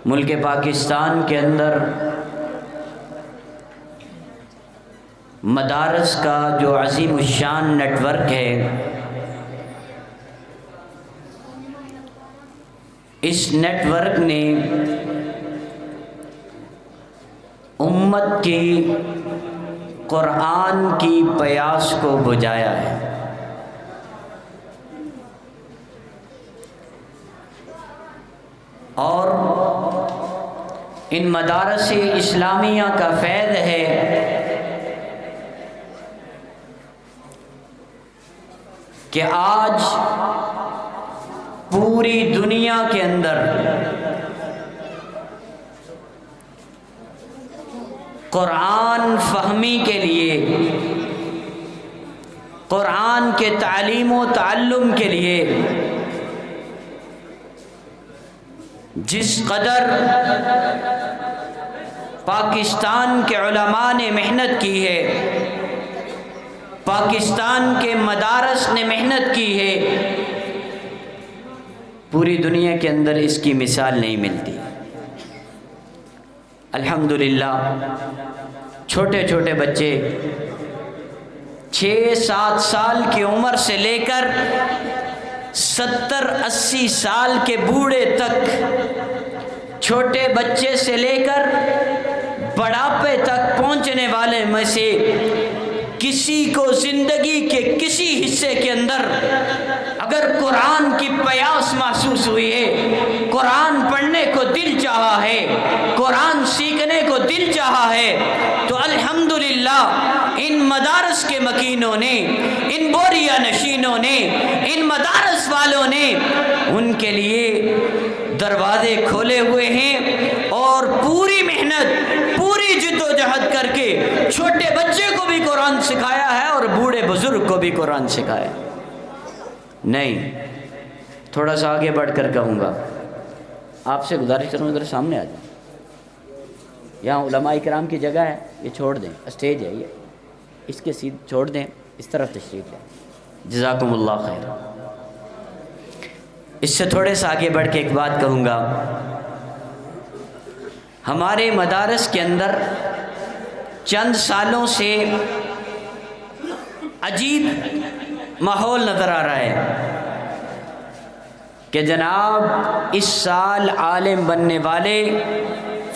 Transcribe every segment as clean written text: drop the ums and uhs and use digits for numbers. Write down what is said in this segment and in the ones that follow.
ملک پاکستان کے اندر مدارس کا جو عظیم الشان نیٹ ورک ہے، اس نیٹ ورک نے امت کی قرآن کی پیاس کو بجھایا ہے۔ اور ان مدارس اسلامیہ کا فیض ہے کہ آج پوری دنیا کے اندر قرآن فہمی کے لیے، قرآن کے تعلیم و تعلم کے لیے جس قدر پاکستان کے علماء نے محنت کی ہے، پاکستان کے مدارس نے محنت کی ہے، پوری دنیا کے اندر اس کی مثال نہیں ملتی۔ الحمدللہ چھوٹے چھوٹے بچے 6-7 سال کی عمر سے لے کر 70-80 سال کے بوڑھے تک، چھوٹے بچے سے لے کر بڑھاپے تک پہنچنے والے میں سے کسی کو زندگی کے کسی حصے کے اندر اگر قرآن کی پیاس محسوس ہوئی ہے، قرآن پڑھنے کو دل چاہا ہے، قرآن سیکھنے کو دل چاہا ہے، تو الحمدللہ ان مدارس کے مکینوں نے، ان بوریا نشینوں نے، ان مدارس والوں نے ان کے لیے دروازے کھولے ہوئے ہیں، اور پوری محنت، پوری جد و جہد کر کے چھوٹے بچے کو بھی قرآن سکھایا ہے اور بوڑھے بزرگ کو بھی قرآن سکھایا۔ نہیں، تھوڑا سا آگے بڑھ کر کہوں گا، آپ سے گزارش کروں ادھر سامنے آ جائیں، یہاں علماء کرام کی جگہ ہے، یہ چھوڑ دیں، اسٹیج ہے یہ، اس کے سیدھ چھوڑ دیں، اس طرف تشریف لیں، جزاکم اللہ خیر۔ اس سے تھوڑے سا آگے بڑھ کے ایک بات کہوں گا، ہمارے مدارس کے اندر چند سالوں سے عجیب ماحول نظر آ رہا ہے کہ جناب اس سال عالم بننے والے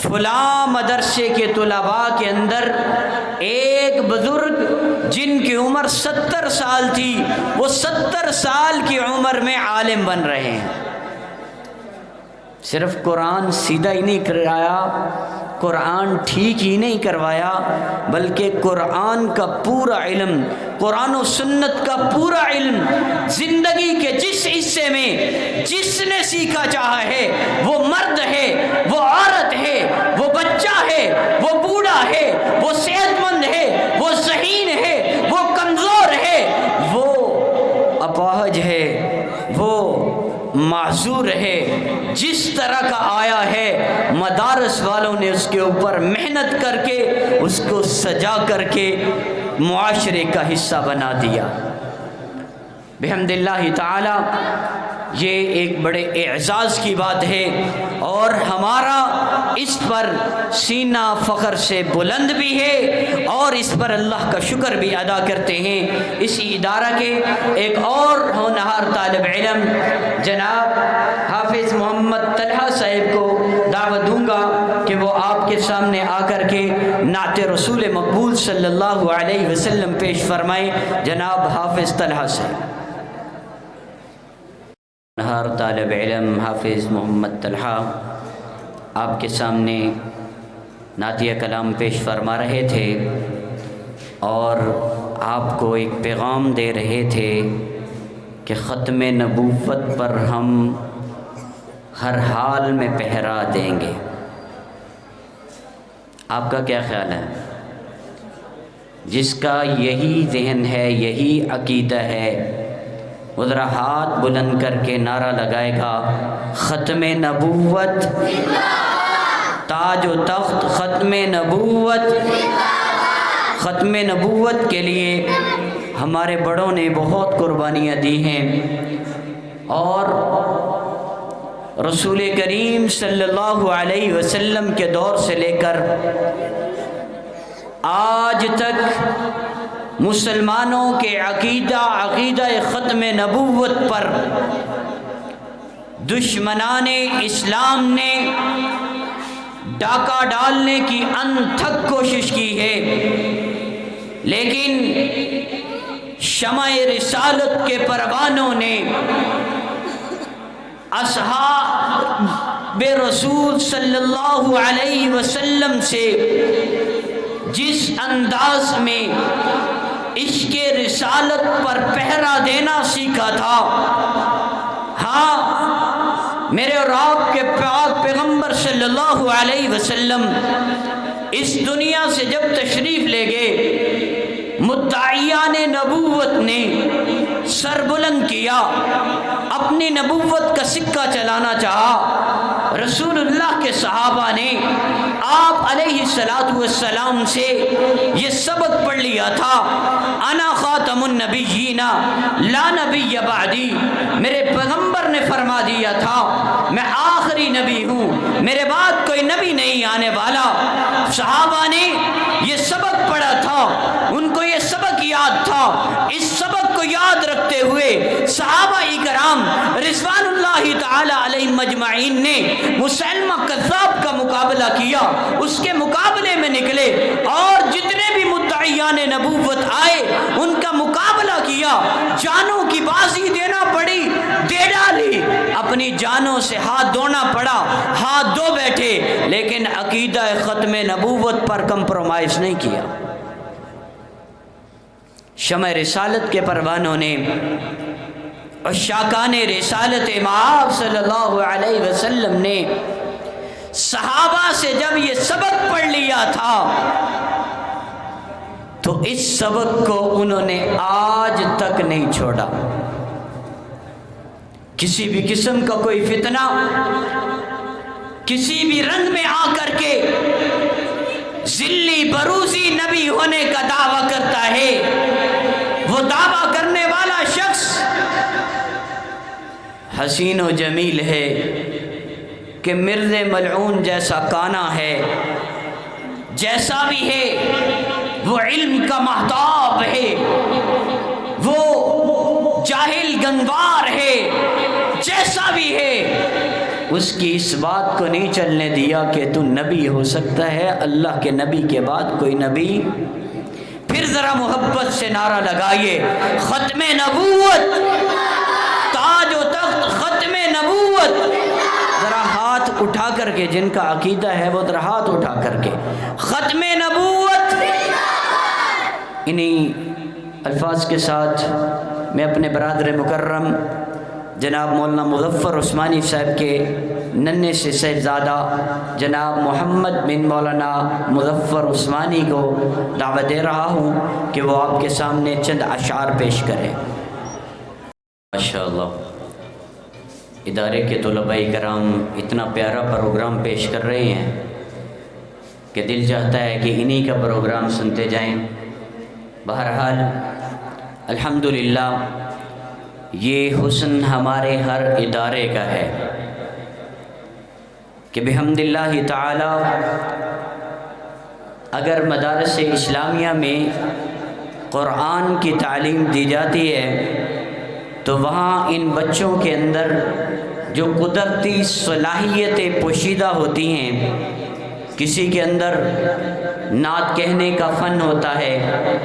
فلاں مدرسے کے طلباء کے اندر ایک بزرگ جن کی عمر 70 سال تھی، وہ 70 سال کی عمر میں عالم بن رہے ہیں۔ صرف قرآن سیدھا ہی نہیں کروایا، قرآن ٹھیک ہی نہیں کروایا، بلکہ قرآن کا پورا علم، قرآن و سنت کا پورا علم زندگی کے جس حصے میں جس نے سیکھا چاہا ہے، وہ مرد ہے، وہ عورت ہے، وہ بچہ ہے، وہ بوڑھا ہے، وہ صحت مند ہے، وہ ذہین ہے، وہ کمزور ہے، وہ اپاہج ہے، وہ معذور ہے، جس طرح کا آیا ہے مدارس والوں نے اس کے اوپر محنت کر کے اس کو سجا کر کے معاشرے کا حصہ بنا دیا۔ بحمد اللہ تعالی یہ ایک بڑے اعزاز کی بات ہے، اور ہمارا اس پر سینہ فخر سے بلند بھی ہے، اور اس پر اللہ کا شکر بھی ادا کرتے ہیں۔ اس ادارہ کے ایک اور ہونہار طالب علم جناب حافظ محمد طلحہ صاحب کو دعوت دوں گا کہ وہ آپ کے سامنے آ کر کے نعت رسول مقبول صلی اللہ علیہ وسلم پیش فرمائیں۔ جناب حافظ طلحہ صاحب۔ ہر طالب علم حافظ محمد طلحہ آپ کے سامنے نعتیہ کلام پیش فرما رہے تھے، اور آپ کو ایک پیغام دے رہے تھے کہ ختم نبوت پر ہم ہر حال میں پہرا دیں گے۔ آپ کا کیا خیال ہے؟ جس کا یہی ذہن ہے، یہی عقیدہ ہے، وہ ذرا ہاتھ بلند کر کے نعرہ لگائے گا، ختم نبوت، تاج و تخت ختم نبوت۔ ختم نبوت کے لیے ہمارے بڑوں نے بہت قربانیاں دی ہیں، اور رسول کریم صلی اللہ علیہ وسلم کے دور سے لے کر آج تک مسلمانوں کے عقیدہ ختم نبوت پر دشمنان اسلام نے ڈاکہ ڈالنے کی انتھک کوشش کی ہے، لیکن شمع رسالت کے پروانوں نے اصحاب رسول صلی اللہ علیہ وسلم سے جس انداز میں عشق رسالت پر پہرا دینا سیکھا تھا، ہاں میرے اور آپ کے پاک پیغمبر صلی اللہ علیہ وسلم اس دنیا سے جب تشریف لے گئے، مدعیان نبوت نے سر بلند کیا، اپنی نبوت کا سکہ چلانا چاہا۔ رسول اللہ کے صحابہ نے آپ علیہ السلام سے یہ سبق پڑھ لیا تھا، انا خاتم النبیین لا نبی بعدی، میرے پیغمبر نے فرما دیا تھا میں آخری نبی ہوں، میرے بعد کوئی نبی نہیں آنے والا۔ صحابہ نے یہ سبق پڑھا تھا، ان کو یہ سبق یاد تھا۔ اس سبق کو یاد رکھتے ہوئے صحابہ اکرام رضوان اللہ تعالی علیہ مجمعین نے مسیلمہ کذاب کا مقابلہ کیا، اس کے مقابلے میں نکلے اور جتنے بھی مدعیان نبوت آئے ان کا مقابلہ کیا، جانوں کی بازی دینا پڑی، دے ڈالی، اپنی جانوں سے ہاتھ دھونا پڑا، ہاتھ دھو بیٹھے، لیکن عقیدہ ختم نبوت پر کمپرومائز نہیں کیا۔ شمع رسالت کے پروانوں نے عشاقان رسالت مآب صلی اللہ علیہ وسلم نے صحابہ سے جب یہ سبق پڑھ لیا تھا تو اس سبق کو انہوں نے آج تک نہیں چھوڑا۔ کسی بھی قسم کا کوئی فتنہ کسی بھی رنگ میں آ کر کے ذلی بروزی نبی ہونے کا دعویٰ کرتا ہے، وہ دعویٰ کرنے والا شخص حسین و جمیل ہے کہ مرد ملعون جیسا کانا ہے، جیسا بھی ہے وہ علم کا محتاب ہے، وہ جاہل گنوار ہے، جیسا بھی ہے اس کی اس بات کو نہیں چلنے دیا کہ تو نبی ہو سکتا ہے، اللہ کے نبی کے بعد کوئی نبی۔ پھر ذرا محبت سے نعرہ لگائیے، ختم نبوت، تاج و تخت ختم نبوت۔ ذرا ہاتھ اٹھا کر کے، جن کا عقیدہ ہے وہ ذرا ہاتھ اٹھا کر کے، ختم نبوت۔ انہی الفاظ کے ساتھ میں اپنے برادر مکرم جناب مولانا مظفر عثمانی صاحب کے ننھے سے صاحبزادہ جناب محمد بن مولانا مظفر عثمانی کو دعوت دے رہا ہوں کہ وہ آپ کے سامنے چند اشعار پیش کریں۔ ماشاءاللہ ادارے کے طلباء کرام اتنا پیارا پروگرام پیش کر رہے ہیں کہ دل چاہتا ہے کہ انہی کا پروگرام سنتے جائیں۔ بہرحال الحمدللہ یہ حسن ہمارے ہر ادارے کا ہے کہ بحمد اللہ تعالی اگر مدارس اسلامیہ میں قرآن کی تعلیم دی جاتی ہے تو وہاں ان بچوں کے اندر جو قدرتی صلاحیتیں پوشیدہ ہوتی ہیں، کسی کے اندر نعت کہنے کا فن ہوتا ہے،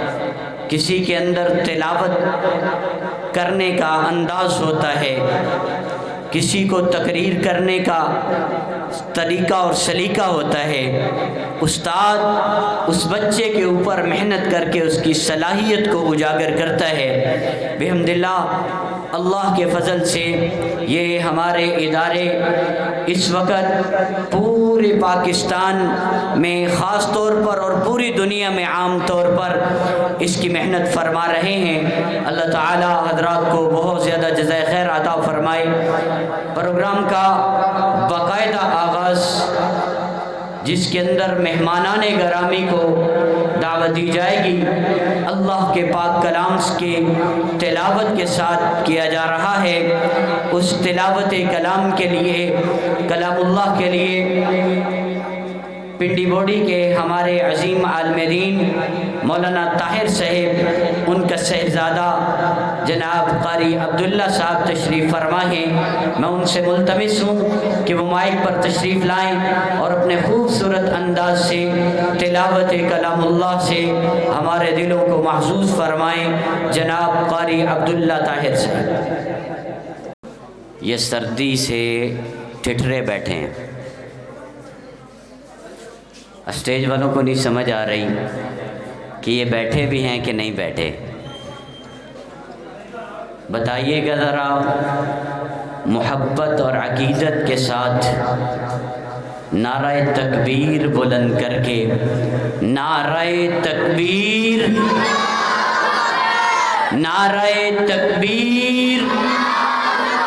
کسی کے اندر تلاوت کرنے کا انداز ہوتا ہے، کسی کو تقریر کرنے کا طریقہ اور سلیقہ ہوتا ہے، استاد اس بچے کے اوپر محنت کر کے اس کی صلاحیت کو اجاگر کرتا ہے۔ بحمداللہ اللہ کے فضل سے یہ ہمارے ادارے اس وقت پورے پاکستان میں خاص طور پر اور پوری دنیا میں عام طور پر اس کی محنت فرما رہے ہیں۔ اللہ تعالی حضرات کو بہت زیادہ جزائے خیر عطا فرمائے۔ پروگرام کا باقاعدہ آغاز جس کے اندر مہمانان گرامی کو دعوت دی جائے گی، اللہ کے پاک کلام کے تلاوت کے ساتھ کیا جا رہا ہے۔ اس تلاوت کلام کے لیے، کلام اللہ کے لیے پنڈی بوڑی کے ہمارے عظیم عالم دین مولانا طاہر صاحب، ان کا صاحبزادہ جناب قاری عبداللہ صاحب تشریف فرما ہیں۔ میں ان سے ملتمس ہوں کہ وہ مائک پر تشریف لائیں اور اپنے خوبصورت انداز سے تلاوت کلام اللہ سے ہمارے دلوں کو محظوظ فرمائیں۔ جناب قاری عبداللہ طاہر صاحب۔ یہ سردی سے ٹھٹھرے بیٹھے ہیں، اسٹیج والوں کو نہیں سمجھ آ رہی کہ یہ بیٹھے بھی ہیں کہ نہیں بیٹھے۔ بتائیے گا ذرا محبت اور عقیدت کے ساتھ نعرہ تکبیر بلند کر کے، نعرہ تکبیر، نعرہ تکبیر،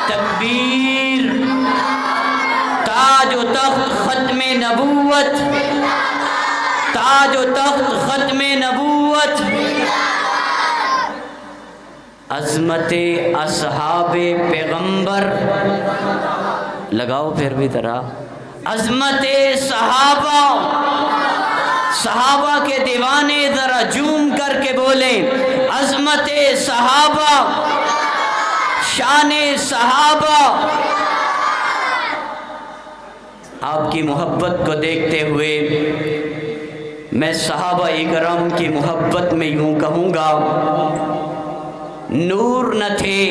تکبیر، تاج و تخت ختم نبوت، تاج و تخت ختم نبوت، عظمت اصحاب پیغمبر، لگاؤ پھر بھی طرح، عظمت صحابہ، صحابہ کے دیوانے ذرا جھوم کر کے بولیں، عظمت صحابہ، شان صحابہ۔ آپ کی محبت کو دیکھتے ہوئے میں صحابہ اکرام کی محبت میں یوں کہوں گا، نور نہ تھے۔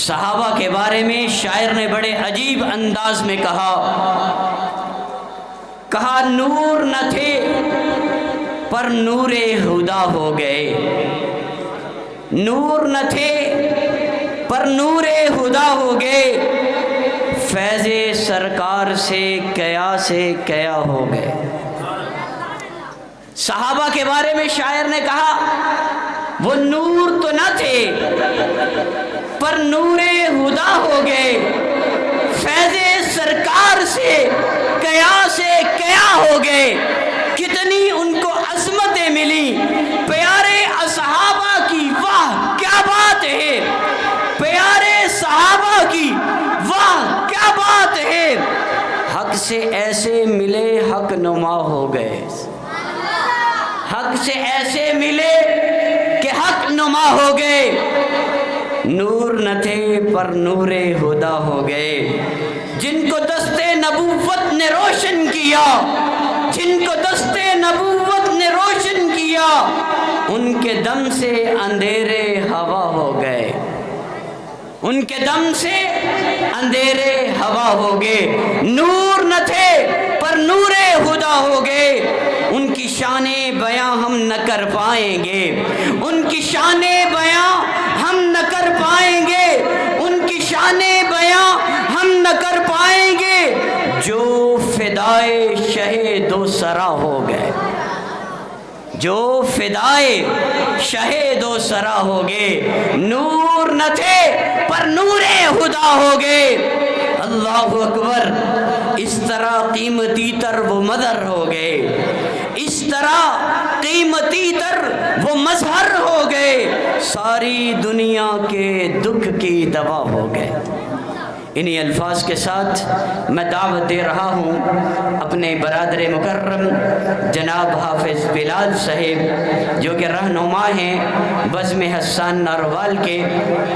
صحابہ کے بارے میں شاعر نے بڑے عجیب انداز میں کہا نور نہ تھے پر نور ہدا ہو گئے، نور نہ تھے پر نور ہدا ہو گئے، فیض سرکار سے کیا ہو گئے۔ صحابہ کے بارے میں شاعر نے کہا وہ نور تو نہ تھے پر نور ہدا ہو گئے، فیض سرکار سے کیا ہو گئے۔ کتنی ان کو عظمتیں ملی، پیارے اصحابہ کی واہ کیا بات ہے، پیارے صحابہ کی واہ کیا بات ہے، حق سے ایسے ملے حق نما ہو گئے، حق سے ایسے ملے کہ حق نما ہو گئے، نور نہ تھے پر نور ہدا ہو گئے۔ جن کو دست نبوت نے روشن کیا، جن کو دست نبوت نے روشن کیا، ان کے دم سے اندھیرے ہوا ہو گئے، ان کے دم سے اندھیرے ہوا ہو گئے، نور نہ تھے پر نور خدا ہو گئے۔ ان کی شان بیاں ہم نہ کر پائیں گے، ان کی شان بیاں ہم نہ کر پائیں گے، ان کی شان بیاں ہم نہ کر پائیں گے، جو فدائے شہید و سرا ہو گئے، جو فدائے شہید و سرا ہو گئے، نور نہ تھے پر نور خدا ہو گئے۔ اللہ اکبر، اس طرح قیمتی تر وہ مظہر ہو گئے، اس طرح قیمتی تر وہ مظہر ہو گئے، ساری دنیا کے دکھ کی دوا ہو گئے۔ انہی الفاظ کے ساتھ میں دعوت دے رہا ہوں اپنے برادر مکرم جناب حافظ بلال صاحب، جو کہ رہنما ہیں بزم حسان ناروال کے،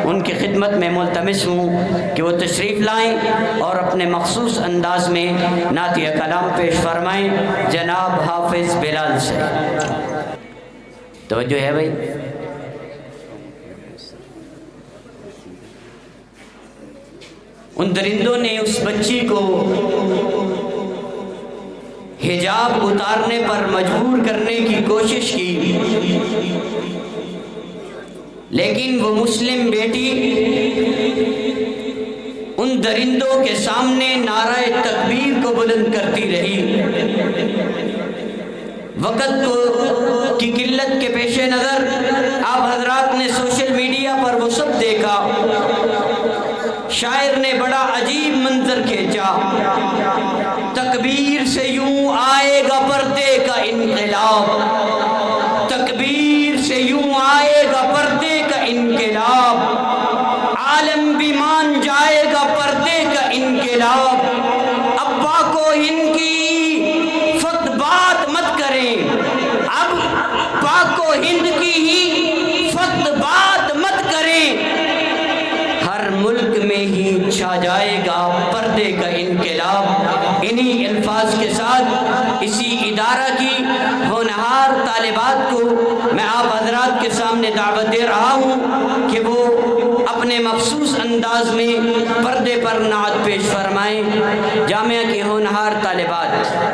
ان کی خدمت میں ملتمس ہوں کہ وہ تشریف لائیں اور اپنے مخصوص انداز میں نعتیہ کلام پیش فرمائیں۔ جناب حافظ بلال صاحب، توجہ ہے بھائی؟ ان درندوں نے اس بچی کو حجاب اتارنے پر مجبور کرنے کی کوشش کی، لیکن وہ مسلم بیٹی ان درندوں کے سامنے نعرہ تکبیر کو بلند کرتی رہی۔ وقت کی قلت کے پیش نظر آپ حضرات نے سوشل میڈیا پر وہ سب دیکھا، شاعر نے بڑا عجیب منظر کھینچا، تکبیر انقلاب، تکبیر سے یوں آئے گا پردے کا انقلاب، عالم بھی مان جائے گا پردے کا انقلاب۔ اب پاک و ہند کی فقط بات مت کریں، اب پاک و ہند کی ہی فقط بات مت کریں، ہر ملک میں ہی چھا جائے گا پردے کا انقلاب۔ انہی الفاظ کے ساتھ اسی ادارہ کی ہونہار طالبات کو میں آپ حضرات کے سامنے دعوت دے رہا ہوں کہ وہ اپنے مخصوص انداز میں پردے پر نعت پیش فرمائیں۔ جامعہ کی ہونہار طالبات